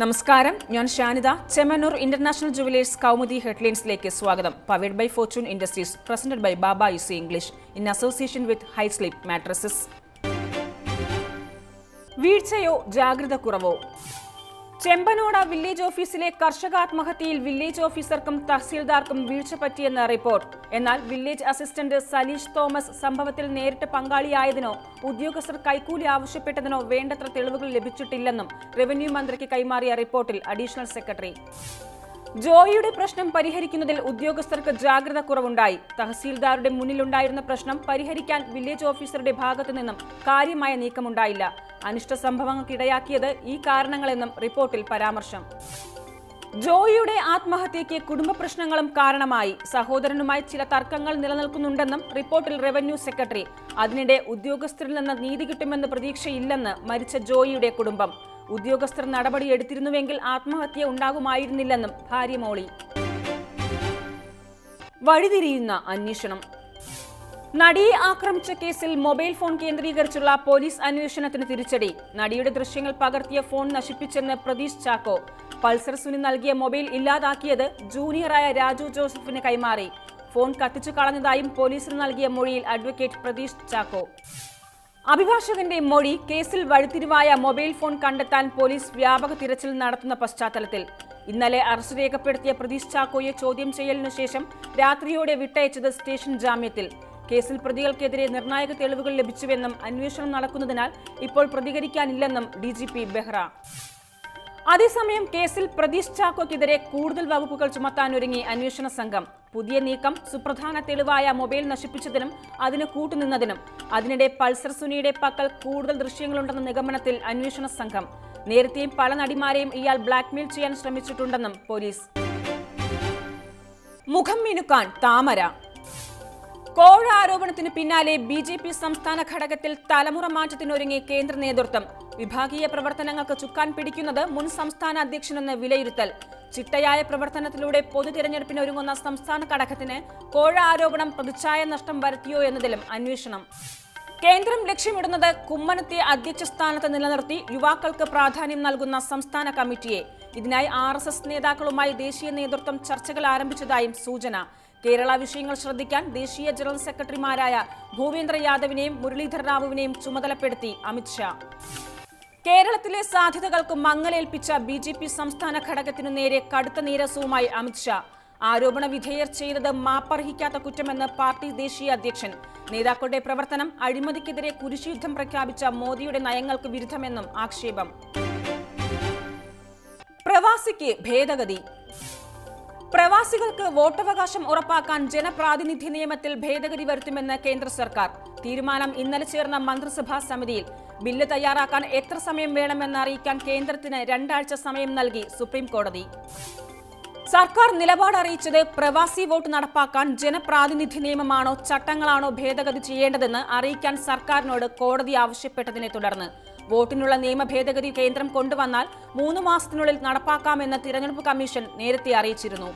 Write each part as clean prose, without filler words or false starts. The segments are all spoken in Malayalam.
നമസ്കാരം, ഞാൻ ഷാനിദ. ചെമ്മണ്ണൂർ ഇന്റർനാഷണൽ ജുവലേഴ്സ് കൗമുദി ഹെഡ്ലൈൻസിലേക്ക് സ്വാഗതം. Powered by fortune industries, presented by Baba UC English in association with high sleep mattresses. വീഴ്ചയോ ജാഗ്രത കുറവോ? ചെമ്പനോട വില്ലേജ് ഓഫീസിലെ കർഷകാത്മഹത്യയിൽ വില്ലേജ് ഓഫീസർക്കും തഹസീൽദാർക്കും വീഴ്ച പറ്റിയെന്ന റിപ്പോർട്ട്. എന്നാൽ വില്ലേജ് അസിസ്റ്റന്റ് സലീഷ് തോമസ് സംഭവത്തിൽ നേരിട്ട് പങ്കാളിയായതിനോ ഉദ്യോഗസ്ഥർ കൈക്കൂലി ആവശ്യപ്പെട്ടതിനോ വേണ്ടത്ര തെളിവുകൾ ലഭിച്ചിട്ടില്ലെന്നും റവന്യൂ മന്ത്രിക്ക് കൈമാറിയ റിപ്പോർട്ടിൽ അഡീഷണൽ സെക്രട്ടറി. ജോയിയുടെ പ്രശ്നം പരിഹരിക്കുന്നതിൽ ഉദ്യോഗസ്ഥർക്ക് ജാഗ്രത കുറവുണ്ടായി. തഹസീൽദാരുടെ മുന്നിലുണ്ടായിരുന്ന പ്രശ്നം പരിഹരിക്കാൻ വില്ലേജ് ഓഫീസറുടെ ഭാഗത്തു നിന്നും കാര്യമായ നീക്കമുണ്ടായില്ല. അനിഷ്ട സംഭവങ്ങൾക്കിടയാക്കിയത് ഈ കാരണങ്ങളെന്നും റിപ്പോർട്ടിൽ പരാമർശം. ജോയിയുടെ ആത്മഹത്യയ്ക്ക് കുടുംബ പ്രശ്നങ്ങളും കാരണമായി. സഹോദരനുമായി ചില തർക്കങ്ങൾ നിലനിൽക്കുന്നുണ്ടെന്നും റിപ്പോർട്ടിൽ റവന്യൂ സെക്രട്ടറി. അതിനിടെ ഉദ്യോഗസ്ഥരിൽ നിന്ന് നീതി കിട്ടുമെന്ന് പ്രതീക്ഷയില്ലെന്ന് മരിച്ച ജോയിയുടെ കുടുംബം. ഉദ്യോഗസ്ഥർ നടപടിയെടുത്തിരുന്നുവെങ്കിൽ ആത്മഹത്യ ഉണ്ടാകുമായിരുന്നില്ലെന്നും ഭാര്യ മോളി. വഴിതിരിയുന്ന അന്വേഷണം. നടിയെ ആക്രമിച്ച കേസിൽ മൊബൈൽ ഫോൺ കേന്ദ്രീകരിച്ചുള്ള പോലീസ് അന്വേഷണത്തിന് തിരിച്ചടി. നടിയുടെ ദൃശ്യങ്ങൾ പകർത്തിയ ഫോൺ നശിപ്പിച്ചെന്ന് പ്രതീഷ് ചാക്കോ. പൾസർ സുനി നൽകിയ മൊബൈൽ ഇല്ലാതാക്കിയത് ജൂനിയറായ രാജു ജോസഫിന് കൈമാറി. ഫോൺ കത്തിച്ചു കളഞ്ഞതായും പോലീസിന് നൽകിയ മൊഴിയിൽ അഡ്വക്കേറ്റ് പ്രതീഷ് ചാക്കോ. അഭിഭാഷകന്റെ മൊഴി. കേസിൽ വഴിത്തിരിവായ മൊബൈൽ ഫോൺ കണ്ടെത്താൻ പോലീസ് വ്യാപക തിരച്ചിൽ നടത്തുന്ന പശ്ചാത്തലത്തിൽ ഇന്നലെ അറസ്റ്റ് രേഖപ്പെടുത്തിയ പ്രതീഷ് ചാക്കോയെ ചോദ്യം ചെയ്യലിനു ശേഷം രാത്രിയോടെ വിട്ടയച്ചത് സ്റ്റേഷൻ ജാമ്യത്തിൽ. കേസിൽ പ്രതികൾക്കെതിരെ നിർണായക തെളിവുകൾ ലഭിച്ചുവെന്നും അന്വേഷണം നടക്കുന്നതിനാൽ ഇപ്പോൾ പ്രതികരിക്കാനില്ലെന്നും DGP ബെഹ്റ. അതേസമയം കേസിൽ പ്രതീഷ് ചാക്കോയ്ക്കെതിരെ കൂടുതൽ വകുപ്പുകൾ ചുമത്താനൊരുങ്ങി അന്വേഷണ സംഘം. പുതിയ നീക്കം സുപ്രധാന തെളിവായ മൊബൈൽ നശിപ്പിച്ചതിനും അതിന് കൂട്ടുനിന്നതിനും. അതിനിടെ പൾസർ സുനിയുടെ പക്കൽ കൂടുതൽ ദൃശ്യങ്ങളുണ്ടെന്ന നിഗമനത്തിൽ അന്വേഷണ സംഘം. നേരത്തെയും പല നടിമാരെയും ഇയാൾ ബ്ലാക്ക്മെയിൽ ചെയ്യാൻ ശ്രമിച്ചിട്ടുണ്ടെന്നും പോലീസ്. മുഖം മിനുക്കാൻ താമര. കോഴ ആരോപണത്തിന് പിന്നാലെ BJP സംസ്ഥാന ഘടകത്തിൽ തലമുറ മാറ്റത്തിനൊരുങ്ങി കേന്ദ്ര നേതൃത്വം. വിഭാഗീയ പ്രവർത്തനങ്ങൾക്ക് ചുക്കാൻ പിടിക്കുന്നത് മുൻ സംസ്ഥാന അധ്യക്ഷനെന്ന് വിലയിരുത്തൽ. ചിട്ടയായ പ്രവർത്തനത്തിലൂടെ പൊതു തിരഞ്ഞെടുപ്പിനൊരുങ്ങുന്ന സംസ്ഥാന ഘടകത്തിന് കോഴ ആരോപണം പ്രതിച്ഛായ നഷ്ടം വരുത്തിയോ എന്നതിലും അന്വേഷണം. കേന്ദ്രം ലക്ഷ്യമിടുന്നത് കുമ്മനത്തെ അധ്യക്ഷ സ്ഥാനത്ത് നിലനിർത്തി യുവാക്കൾക്ക് പ്രാധാന്യം നൽകുന്ന സംസ്ഥാന കമ്മിറ്റിയെ. ഇതിനായി RSS നേതാക്കളുമായി ദേശീയ നേതൃത്വം ചർച്ചകൾ ആരംഭിച്ചതായും സൂചന. കേരള വിഷയങ്ങൾ ശ്രദ്ധിക്കാൻ ദേശീയ ജനറൽ സെക്രട്ടറിമാരായ ഭൂപേന്ദ്ര യാദവിനെയും മുരളീധർ റാവുവിനെയും ചുമതലപ്പെടുത്തി അമിത്ഷാ. കേരളത്തിലെ സാധ്യതകൾക്ക് മങ്ങലേൽപ്പിച്ച BJP സംസ്ഥാന ഘടകത്തിനു നേരെ കടുത്ത നീരസവുമായി അമിത്ഷാ. ആരോപണ വിധേയർ ചെയ്തത് മാപ്പർഹിക്കാത്ത കുറ്റമെന്ന് പാർട്ടി ദേശീയ അധ്യക്ഷൻ. നേതാക്കളുടെ പ്രവർത്തനം അഴിമതിക്കെതിരെ കുരിശുയുദ്ധം പ്രഖ്യാപിച്ച മോദിയുടെ നയങ്ങൾക്ക് വിരുദ്ധമെന്നും ആക്ഷേപം. പ്രവാസിക്ക് ഭേദഗതി. പ്രവാസികൾക്ക് വോട്ടവകാശം ഉറപ്പാക്കാൻ ജനപ്രാതിനിധ്യ നിയമത്തിൽ ഭേദഗതി വരുത്തുമെന്ന് കേന്ദ്ര സർക്കാർ. തീരുമാനം ഇന്നലെ ചേർന്ന മന്ത്രിസഭാ സമിതിയിൽ. ബില്ല് തയ്യാറാക്കാൻ എത്ര സമയം വേണമെന്ന് അറിയിക്കാൻ കേന്ദ്രത്തിന് 2 ആഴ്ച സമയം നൽകി സുപ്രീം കോടതി. സർക്കാർ നിലപാട് അറിയിച്ചത് പ്രവാസി വോട്ട് നടപ്പാക്കാൻ ജനപ്രാതിനിധ്യ നിയമമാണോ ചട്ടങ്ങളാണോ ഭേദഗതി ചെയ്യേണ്ടതെന്ന് അറിയിക്കാൻ സർക്കാരിനോട് കോടതി ആവശ്യപ്പെട്ടതിനെ തുടർന്ന്. വോട്ടിനുള്ള നിയമ ഭേദഗതി കേന്ദ്രം കൊണ്ടുവന്നാൽ 3 മാസത്തിനുള്ളിൽ നടപ്പാക്കാമെന്ന് തിരഞ്ഞെടുപ്പ് കമ്മീഷൻ നേരത്തെ അറിയിച്ചിരുന്നു.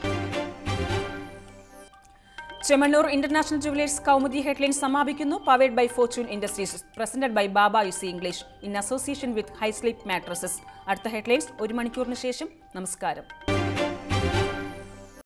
Chemmanur international jewellers Kaumudi headline സമാപിക്കുന്നു. Powered by fortune industries, presented by Baba UC English in association with high sleep mattresses. അടുത്ത ഹെഡ്ലൈൻസ് 1 മണിക്കൂറിന് ശേഷം. നമസ്കാരം.